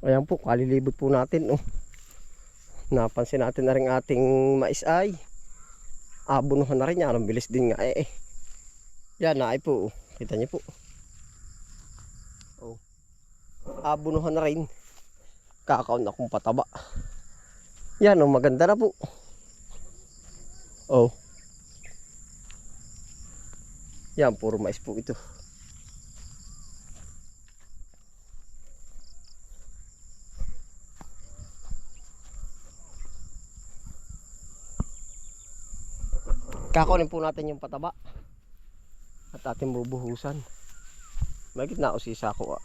Ayan po, kalilibot po natin. Oh. Napansin natin na rin ating mais ay abunuhan na rin yan. Ang bilis din nga eh. Yan na ay po. Kita niyo po. Oh. Abunuhan na rin. Kakaon akong pataba. Yan oh, maganda na po. Oh. Yan, puro mais po ito. Kakunin po natin yung pataba at ating bubuhusan. May gitna usisa ko ah.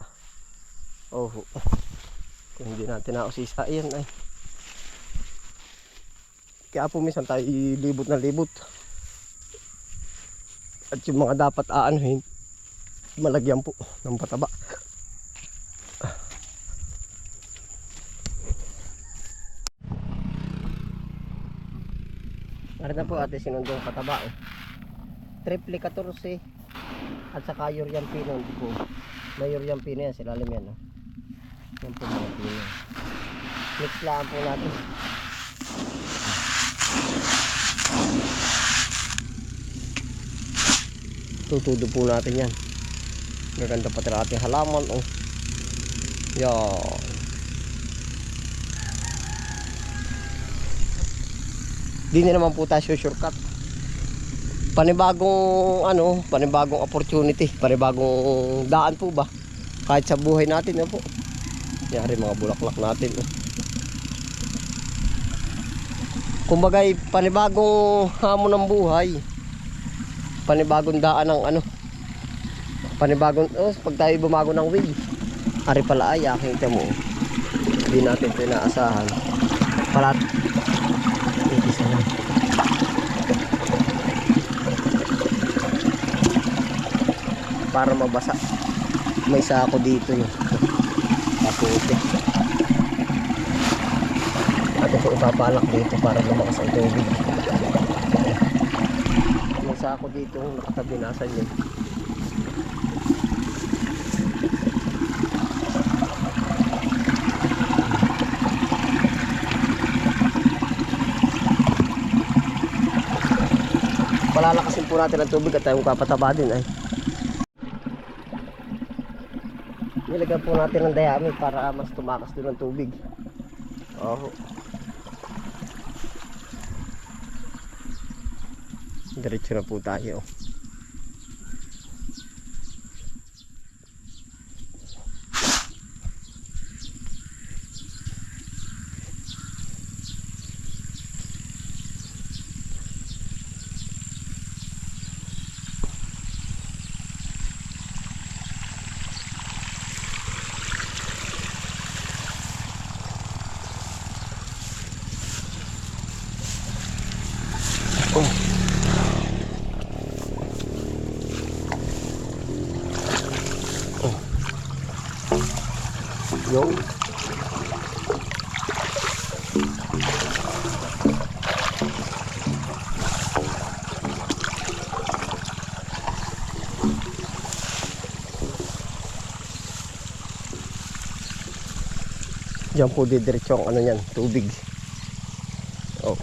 Oh. Kung hindi natin nausisa, ayan ay. Kaya po minsan tayo ilibot na libot. At yung mga dapat aanuhin, malagyan po ng pataba. Narito po ate sinundong pataba eh. Triple 14 at saka Yurian Pino po. May Yurian Pino yan, silalim yan. Oh. Yan po mga pino. Mix lang po natin. Tutudo po natin yan. Maganda pati na ating halaman. Oh. Yan. Di na naman po tayo shortcut. Panibagong opportunity, panibagong daan po ba? Kahit sa buhay natin po. Yari mga bulaklak natin. Kumbaga panibagong hamon ng buhay. Panibagong daan ng panibagong pag tayo bumago ng way. Ari pala ay aking mo. Hindi natin pinaasahan. Palat. Para mabasa. May sako dito yung kaputi. At ito ipapalak dito para lumakas ang tubig. May sako dito nakatabinasan yun. Palalakasin po natin ang tubig at tayong kapataba din ay. Nilagyan po natin ng dayami para mas tumakas doon ang tubig. Oh. Diretso na po tayo. Yo. Diyan po didiretso ang yan, tubig. Oh.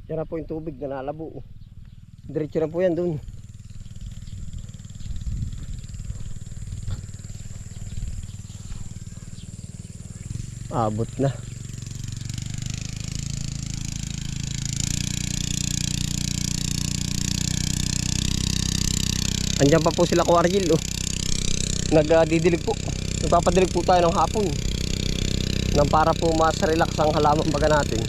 Yan na po yung tubig na nalabo. Diretso na po yan dun. Abot na. Andiyan pa po sila Kuwarjil oh. Nagdidilig po. Nagpapadilig po tayo ng hapon. Nang para po mas relax ang halaman baga natin.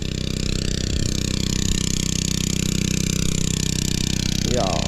Yeah.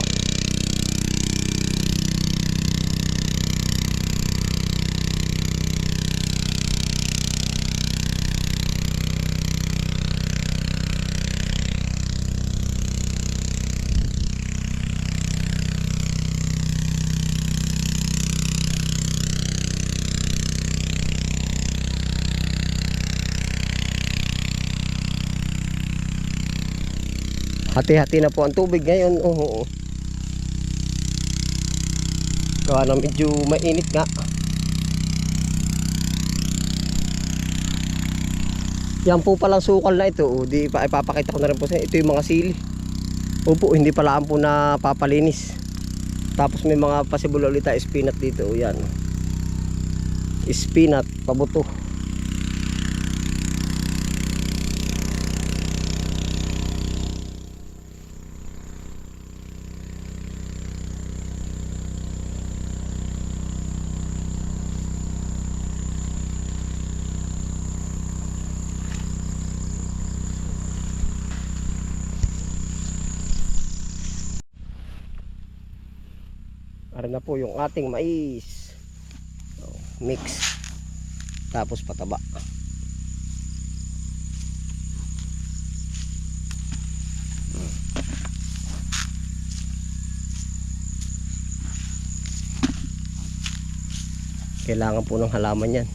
Hati-hati na po ang tubig ngayon. Oo. Gawa na medyo mainit nga. Yan po palang sukal na ito. O, di pa ipapakita ko na rin po sa inyo. Ito yung mga sili. Opo, hindi pala po na papalinis. Tapos may mga possible ulit tayo spinat dito. O, yan. Spinat, pabuto. Ara na po yung ating mais. Mix. Tapos pataba. Kailangan po ng halaman yan.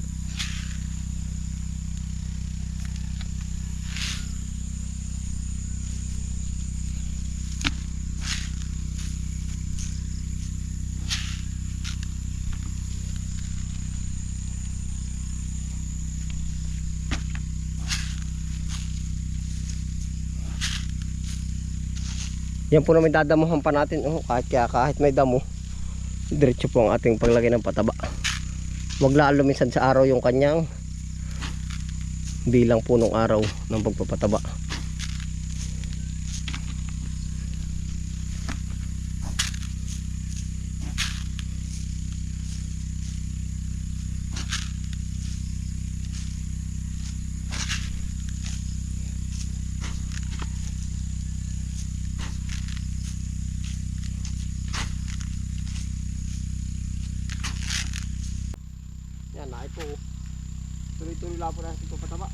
Yan po naman dadamuhan pa natin. Kahit may damo, diretso po ang ating paglagay ng pataba. Huwag lalo minsan sa araw yung kanyang bilang po ng araw ng pagpapataba. Yan na ito. Tuloy-tuloy lang po na ito pataba.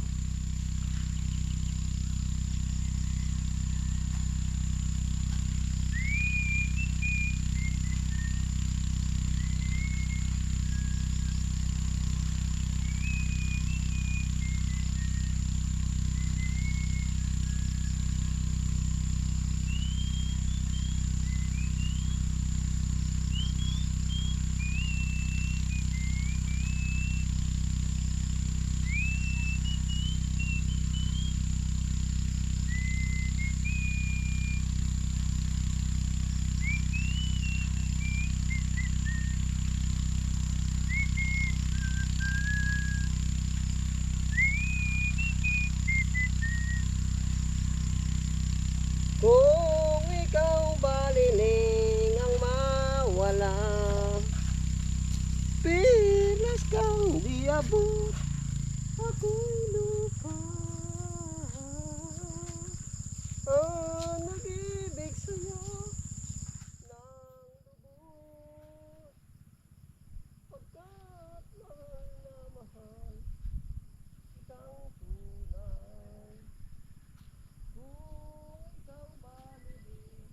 Kung ikaw baliling ang mawala, pilas kang di abot, ako'y lupa. Nag-ibig sa'yo ng lubos, pagkat mahal na mahal kitang tunay. Kung ikaw baliling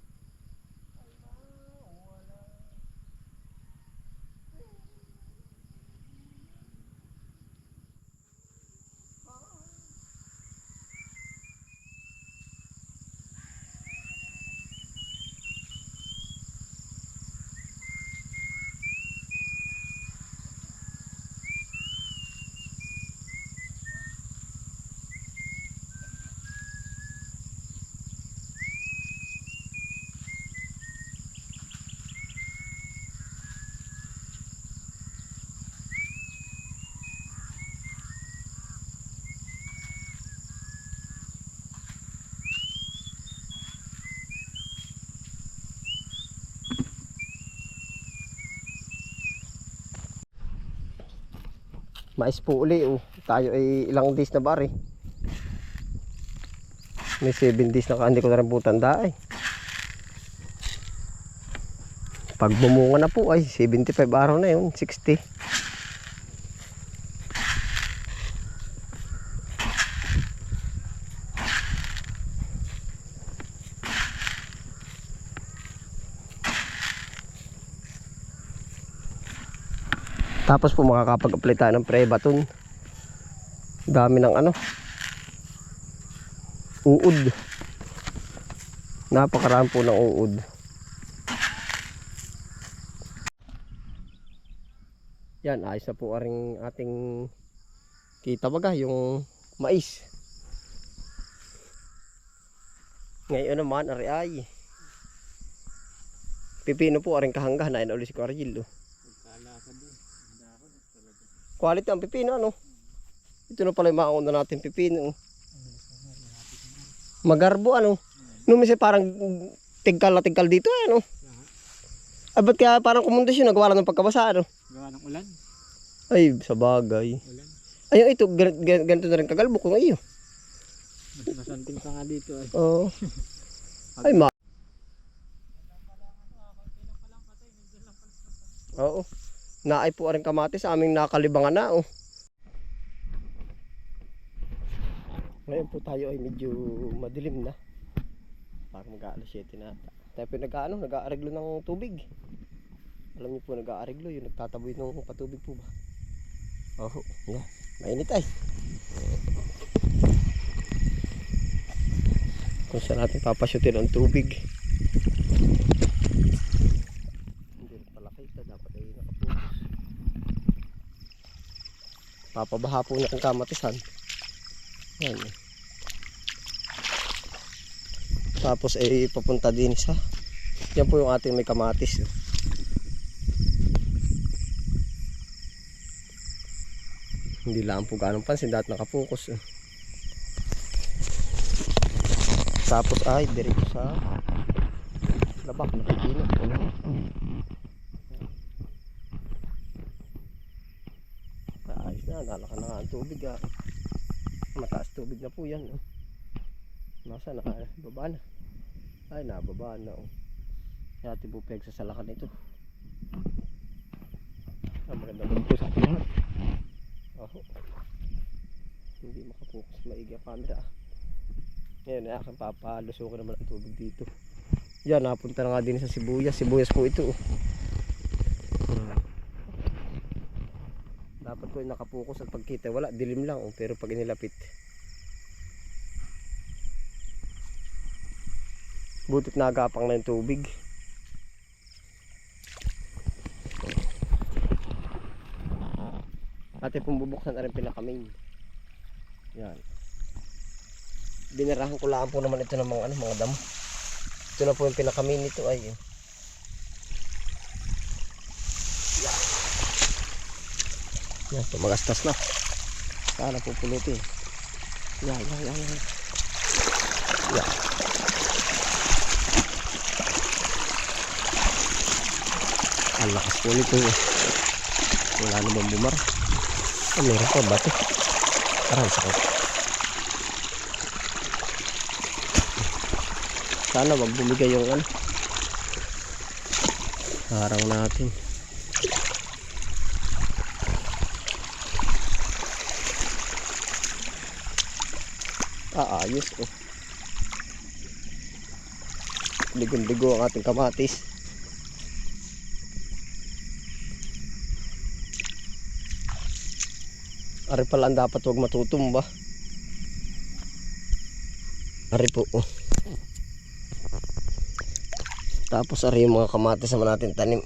ay mawala, mais po uli. Tayo ay ilang days na bari. May 7 days na hindi ko na rin po tanda Pag bumunga na po ay 75 araw na yun, 60. Tapos po makakapag-apply tayo ng Prebaton. Dami ng uod. Napakarami po ng uod. Yan, ayos na po aring ating kita baga yung mais. Ngayon naman ay pipino po aring kahangga na uli si Quargil. Quality ang pipino ano. Ito na pala yung mauna natin pipino. Magarbo ano. Numisi parang tigkal na tigkal dito eh no. Ba't kaya parang kumundasyon nagawa ng pagkabasa ano? Gawa ng ulan. Ay, sa bagay. Ulan. Ayun ito, ganito na rin kagalbo ko ngayon. Masanting pa nga dito ay. Oo. Ay ma. Oo. Naay po rin kamatis sa aming nakalibangan na oh. Ngayon po tayo ay medyo madilim na. Parang mag-aalas 7 na ata. Tayo po nag-aareglo ng tubig. Alam niyo po nag-aareglo yung nagtataboy ng patubig po ba? Oh, yeah. Mainit ay. Kung saan natin papasyutin ang tubig. Hindi rin pala kita. Dapat ay nakapokus. Papabaha po na ang kamatisan. Yan. Tapos ay papunta din sa. Yan po yung ating may kamatis. Hindi lang po ganong pansin dahil nakapokus. Tapos ay diretso sa labak na pipino. Ayos na, nalakan na nga ang tubig. Mataas tubig na po yan. Nasa nakababa na. Ay nababa na. Kaya ating po pinagsasalakan ito. Maganda po sa ating lahat. Hindi makapokus maigi ang camera. Ngayon ay aking papalusukin naman ang tubig dito. Yan, napunta na nga din sa sibuyas. Sibuyas po ito. Dapat po yung nakapokus at pagkita wala, dilim lang pero pag inilapit butit nagapang na yung tubig. Ate pong bubuksan na rin pinakamin. Yan. Binarahan ko lang po naman ito ng mga damo. Ito na po yung pinakamin nito ay. Yan, tumagastas na. Sana po pulutin. Yan. Yan. Ang lakas po nito. Wala namang bumar. Meron pa bato. Parang sakit. Sana wag bumigay yung harang natin. Ayos oh. Ligon-ligo ang ating kamatis. Ari pala ang dapat huwag matutumba. Ari po oh. Tapos ari yung mga kamatis naman natin tanim.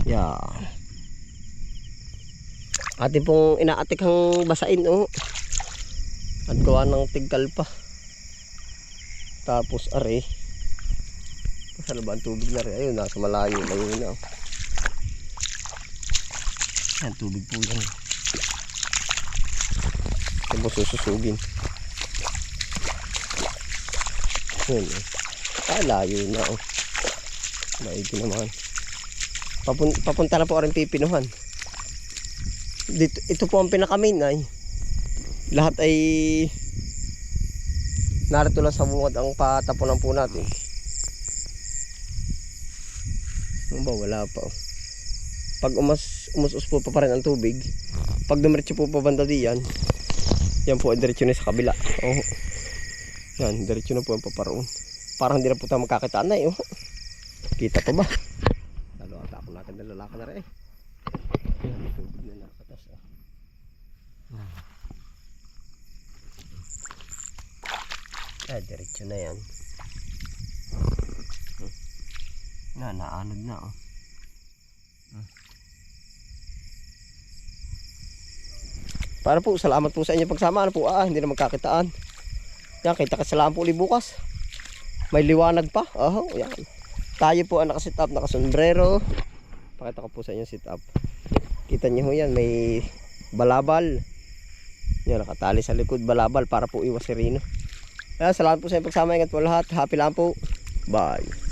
Yan. Ating pong inaatik ang basain oh. At gawa ng tigkal pa. Tapos ari. Sa labang tubig na rin. Ayun, nasa malayo. Ayun na. Yan, tubig po yan. Tapos sususugin. Ayun eh. Layo na oh. Maigi naman. Papunta na po rin pipinuhan. Dito, ito po ang pinakamin ay. Lahat ay narito lang sa bungad ang patapunan po natin. Ano ba? Wala pa oh. Pag umus po pa rin ang tubig, pag dumiretso po pa banda diyan, yan po ay diretso na sa kabila. Oh. Yan, diretso na po ang paparoon. Parang hindi na po tayo magkakitaan na eh. Oh. Kita pa ba? Lalo ata ako natin nalalaka na rin eh. Yan, tubig na nakatas oh. Diretso na yan. Naanod na oh. Para po, salamat po sa inyo pagsama. Ano po, hindi na magkakitaan. Yan, kita-kita lang po ulit bukas. May liwanag pa. Yan. Tayo po ang nakasit up, nakasombrero. Pakita ko po sa inyo sit up. Kita niyo ho yan, may balabal. Yan, nakatali sa likod balabal para po iwas si Rino. Salamat po sa inyo pagsama. Ingat po lahat. Happy lang po. Bye.